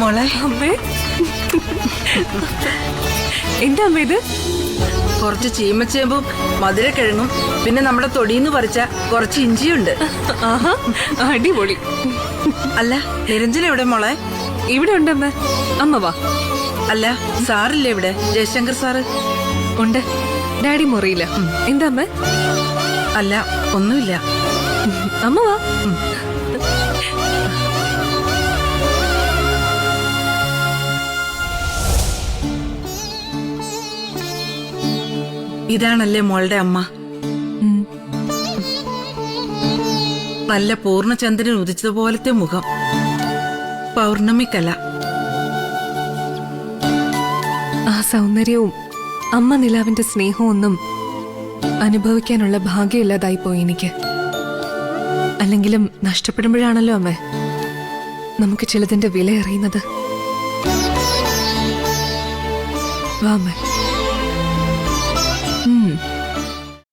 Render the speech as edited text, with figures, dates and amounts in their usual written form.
മോളെ, അമ്മേ, എന്താ അമ്മ ഇത്? കുറച്ച് ചീമച്ചേമ്പും മധുരക്കിഴങ്ങും പിന്നെ നമ്മുടെ തൊടിയിന്ന് പറിച്ച കുറച്ച് ഇഞ്ചിയുണ്ട്. ആഹാ, അടിപൊളി. അല്ല, നിരഞ്ജന എവിടെ മോളെ? ഇവിടെ ഉണ്ടമ്മ. അമ്മ വാ. അല്ല, സാറില്ലേ ഇവിടെ? ജയശങ്കർ സാറ് ഉണ്ട്. ഡാഡി മുറിയില്ല. എന്താ അമ്മ? അല്ല, ഒന്നുമില്ല. അമ്മ വാ. ഇതാണല്ലേ മോളുടെ അമ്മ? നല്ല പൂർണ്ണചന്ദ്രൻ ഉദിച്ചതുപോലത്തെ മുഖം, പൗർണമിക്കല. ആ സൗന്ദര്യവും അമ്മ നിലാവിന്റെ സ്നേഹവും ഒന്നും അനുഭവിക്കാനുള്ള ഭാഗ്യമില്ലാതായി പോയി എനിക്ക്. അല്ലെങ്കിലും നഷ്ടപ്പെടുമ്പോഴാണല്ലോ അമ്മ നമുക്ക് ചിലതിന്റെ വില അറിയുന്നത്. വാ അമ്മ.